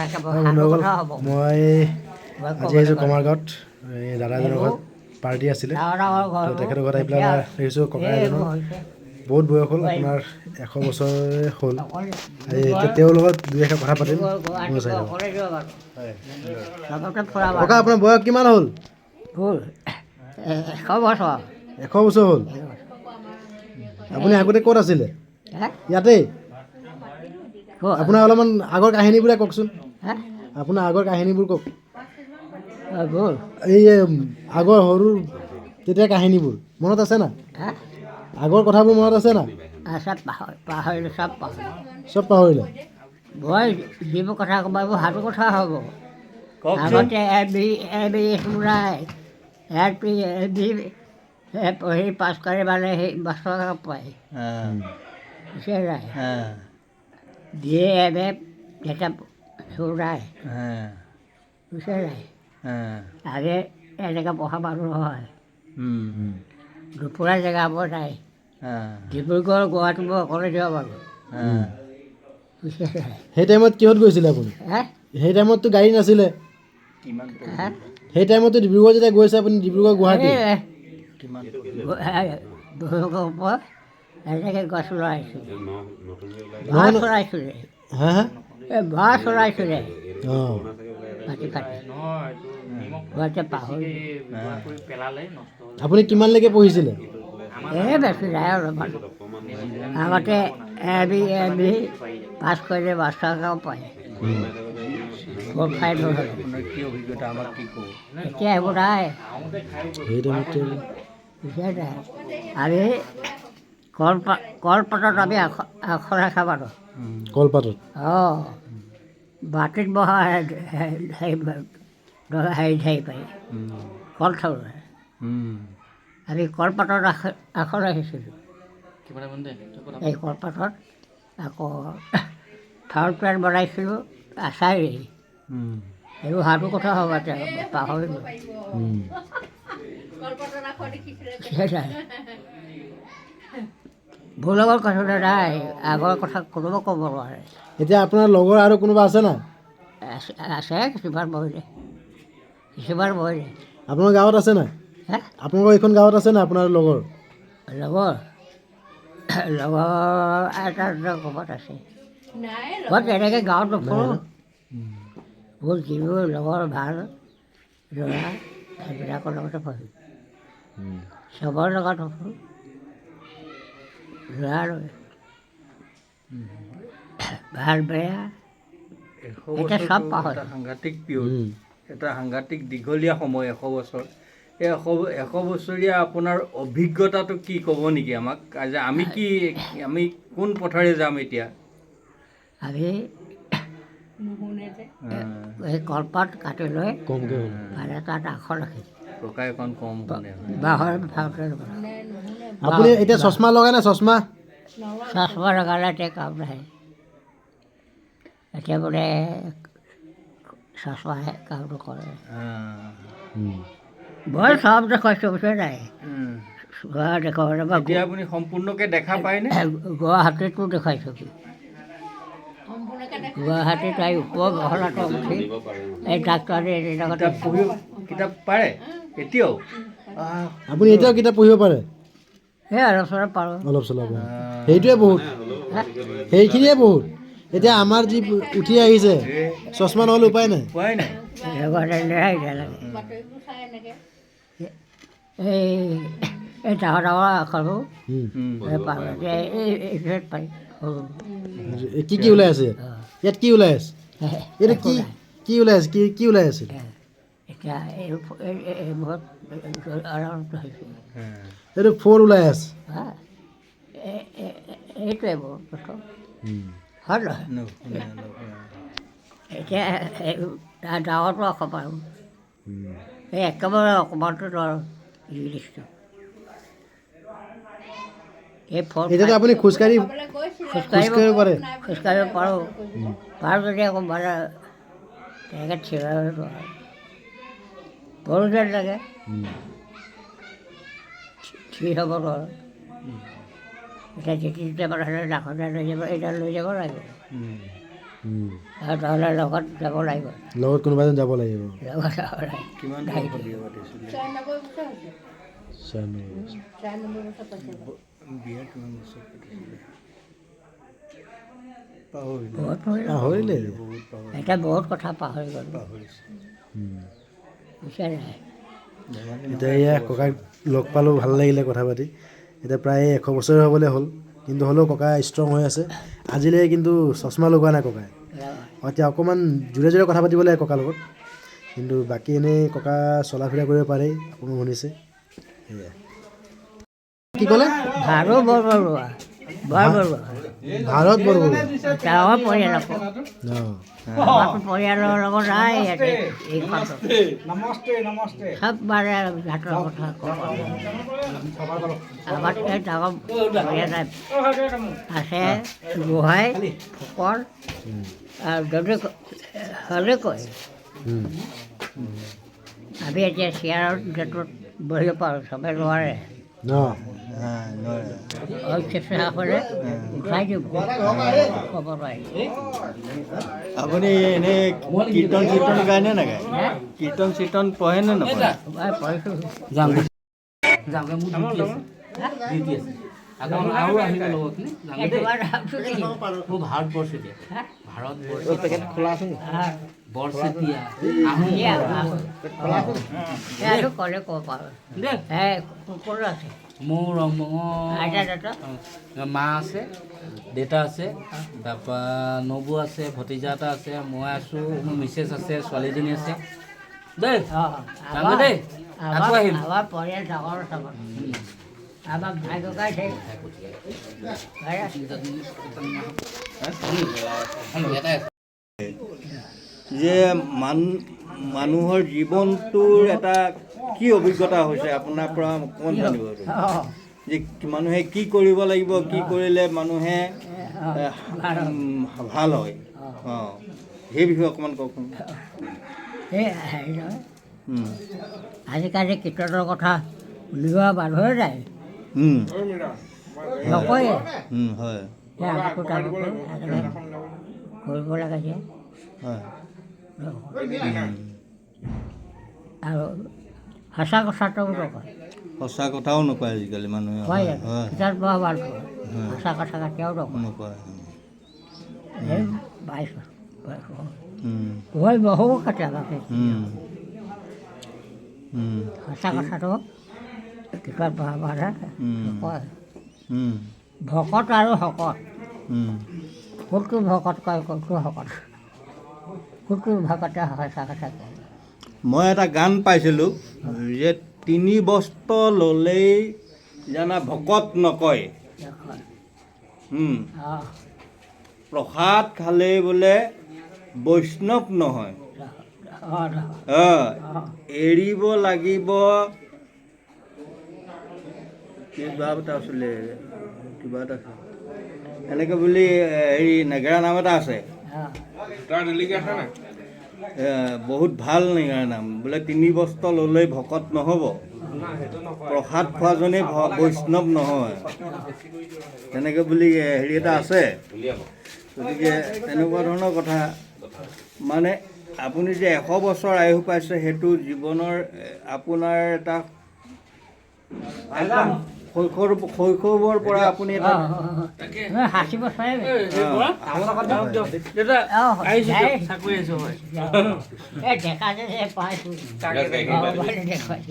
বন্ধুসকল মই আজি আহিছোঁ কমাৰগাঁৱত এই দাদা এজনৰ ঘৰত পাৰ্টি আছিলে তো তেখেতৰ ঘৰত আহি পেলাই দেখিছোঁ ককা এজনৰ বহুত বয়স হ'ল আপোনাৰ 100 বছৰ হ'ল তেওঁৰ লগত দুই এষাৰ কথা পাতিম ককা আপোনাৰ বয়স কিমান হ'ল 100 বছৰ হ'ল আপুনি আগতে ক'ত আছিলে ইয়াতে আপোনাৰ অলপমান আগৰ কাহিনীবোৰে কওকচোন আপোনাৰ আগৰ কাহিনীবোৰ কওক এই আগৰ সৰু তেতিয়া কাহিনীবোৰ মনত আছে না আগৰ কথাবোৰ মনত আছে না চব পাহৰিলে মই যিবোৰ কথা ক'ব এইবোৰ সাধু কথা হ'ব আগতে পঢ়ি পাছ কৰি মানে সেই মাষ্টৰ পায় দিয়ে যেটা চৌৰাই আগে এনেকৈ পঢ়া মানুহ হয় দুপৰীয়া জেগাবোৰ নাই ডিব্ৰুগড় গুৱাহাটী মই অকলে যোৱা মানুহ সেই টাইমত কিহত গৈছিলে আপুনি সেই টাইমততো গাড়ী নাছিলে সেই টাইমততো ডিব্ৰুগড় যেতিয়া গৈছে আপুনি ডিব্ৰুগড় গুৱাহাটী এনেকৈ গছ লৰাইছিলে বাঁহ চৰাইছিলে বাঁহ চৰাইছিলে ফাটি ফাটি ঘৰতে পাহৰি আপুনি কিমানলৈকে পঢ়িছিলে বেছি যায় অলপমান আগতে বি পাছ কৰিলে মাষ্টাৰ কাম পায় এতিয়া এইবোৰ নাই আমি কলপাতত আমি আখৰ ৰাখা মানুহ কলপাতত অঁ বাতিত বহা হেৰি পাৰি কল থলে আমি কলপাতত আখৰ ৰাখিছিলোঁ এই কলপাতত আকৌ থাৰ্ড প্লেট বনাইছিলোঁ আচাৰি এইবোৰ সাধু কথা হ'ব এতিয়া পাহৰিলোঁ মোৰ লগত কথা নাই আগৰ কথা কোনোবা ক'ব নোৱাৰে এতিয়া আপোনাৰ লগৰ আৰু কোনোবা আছে না আছে কিছুমান মৰিলে আপোনাৰ গাঁৱত আছে না আপোনালোকৰ এইখন গাঁৱত আছে না আপোনাৰ লগৰ এটা ক'ৰবাত আছে মই তেনেকৈ গাঁৱত নপঢ়োঁ মোৰ যিবোৰ লগৰ ভাল ল'ৰা সেইবিলাকৰ লগতে পঢ়িম চবৰ লগত নপঢ়োঁ ল'ৰা ভাল বেয়া এতিয়া চব পাহৰি সাংঘাতিক এটা সাংঘাতিক দীঘলীয়া সময় 100 বছৰ এই 100 বছৰীয়া আপোনাৰ অভিজ্ঞতাটো কি ক'ব নেকি আমাক যে আমি কোন পথেৰে যাম এতিয়া আমি এই কলপাত কাটি লৈ মানে তাত আখৰ ৰাখিম ককাই অকণ কম বাঁহৰ আপুনি এতিয়া চশমা লগাই না চশমা লগালে এতিয়া কাম নাহে এতিয়া বোলে চশমাহে কাম নকৰে মই চব দেখুৱাইছোঁ বুজিছে নাই এতিয়া আপুনি সম্পূৰ্ণকৈ দেখা পায়নে গুৱাহাটীতো দেখাইছোঁ গুৱাহাটীত আহি ওপৰ মহলাটো উঠি এই ডাক্তৰে কিতাপ পাৰে এতিয়াও আপুনি এতিয়াও কিতাপ পঢ়িব পাৰে সেই অলপ চলপ পাৰোঁ অলপ চলপ সেইটোৱে বহুত সেইখিনিয়ে বহুত এতিয়া আমাৰ যি উঠি আহিছে চশমা নহ'লে উপায় নাই এই ডাঙৰ ডাঙৰ আখৰবোৰ পাৰোঁ পাৰি কি ওলাই আছে ইয়াত কি ওলাই আছে এইটো কি ওলাই আছে কি ওলাই আছে এতিয়া এইবোৰত আৰামটো হৈছে এইটো 4 ওলাই আছে এইটোৱে বহুত কথা হয় নহয় এতিয়া ডাঙৰটো আখৰ পাৰোঁ এই একেবাৰে অকণমানটো ধৰ ইংলিছটো এই এতিয়াতো আপুনি খোজকাঢ়িব পাৰে খোজকাঢ়িব পাৰোঁ যদি আকৌ মানে তেনেকৈ থিয় হৈ নোৱাৰোঁ বড়ো যেন লাগে থিৰ হ'ব নোৱাৰোঁ এতিয়া যেতিয়া মানুহে ডাঙৰ লৈ যাব এইডাল লৈ যাব লাগিব আৰু নহ'লে লগত যাব লাগিব লগত কোনোবা এজন যাব লাগিব লগত যাব লাগিব কিমান বয়সত বিয়া পাতিছিলে বিয়া কিমান বছৰ পাতিছিলে বহুত পৰিলে পাহৰিলে এতিয়া বহুত কথা পাহৰি গ'লোঁ বুজিছা নাই এতিয়া এয়া ককাক লগ পালোঁ ভাল লাগিলে কথা পাতি এতিয়া প্ৰায় 100 বছৰে হ'বলৈ হ'ল কিন্তু হ'লেও ককা ষ্ট্ৰং হৈ আছে আজিলৈ কিন্তু চশমা লগোৱা নাই ককাই এতিয়া অকণমান জোৰে জোৰে কথা পাতিব লাগে ককাৰ লগত কিন্তু বাকী এনেই ককা চলা ফিৰা কৰিব পাৰে আপুনি শুনিছে সেয়াই কি ক'লে ভাৰত বৰবৰুৱা ভাৰত বৰবৰুৱা ডাঙৰ পৰিয়াল আকৌ অঁ আমাৰতো পৰিয়ালৰ লগত নাই ইয়াতে এইখনত চব মানে ঘাটৰ কথা ক'ব আমাতকৈ ডাঙৰ পৰিয়াল আছে গোহাঁই ফুকন আৰু যদি হ'লে কয় আমি এতিয়া চেয়াৰৰ গেটত বহিব পাৰোঁ চবে নোৱাৰে অঁ চেষ্টা কৰে উঠাই দিব ক'ব নোৱাৰি আপুনি এনেই কীৰ্তন চিৰ্তন গায়নে নাগায় কীৰ্তন চিৰ্তন পঢ়েনে নপঢ়ে মই পঢ়িছোঁ ক'লে ক'ব পাৰোঁ কোন আছে মোৰ আইতা দাদা মা আছে দেউতা আছে তাৰপৰা নবৌ আছে ভতিজা এটা আছে মই আছোঁ মোৰ মিছেছ আছে ছোৱালীজনী আছে দেই যামগৈ দেই আকৌ আহিম আমাৰ পৰিয়াল ডাঙৰ চাবৰ আমাৰ ভাই ককাই যে মানুহৰ জীৱনটোৰ এটা কি অভিজ্ঞতা হৈছে আপোনাৰ পৰা অকণমান জানিব যে মানুহে কি কৰিব লাগিব কি কৰিলে মানুহে ভাল হয় অঁ সেই বিষয়ে অকণমান কওকচোন এই হেৰি নহয় আজিকালি কীৰ্তনৰ কথা উলিওৱা মানুহে যায় নকয়ে হয় আমাকো কৰিব লাগে যে হয় আৰু সঁচা কথাটো নকয় সঁচা কথাও নকয় আজিকালি মানুহে হয় হয় হয় কিতাপ পঢ়া মানুহ সঁচা কথা কেতিয়াও নকয় নকয় এই বাইছ হয় বহু কেতিয়াবা সঁচা কথাটো কিতাপ পঢ়া মানুহে নকয় ভকত আৰু শকত কোনটো ভকত কয় কোনটো শকত কোনটো ভকতে সঁচা কথা কয় মই এটা গান পাইছিলোঁ যে 3 বস্ত্ৰ ল'লেই জানা ভকত নকয় প্ৰসাদ খালেই বোলে বৈষ্ণৱ নহয় এৰিব লাগিব কিবা এটা আছিলে কিবা এটা এনেকৈ বুলি হেৰি নেগেৰা নাম এটা আছে বহুত ভাল নেগেৰা নাম বোলে 3 বস্ত্ৰ ল'লেই ভকত নহ'ব প্ৰসাদ খোৱাজনেই বৈষ্ণৱ নহয় তেনেকৈ বুলি হেৰি এটা আছে গতিকে তেনেকুৱা ধৰণৰ কথা মানে আপুনি যে 100 বছৰ আয়ুস পাইছে সেইটো জীৱনৰ আপোনাৰ এটা শৈশৱৰ পৰা আপুনি এটা সাঁচিব চাই ডেকা যে পাইছোঁ দেখুৱাইছে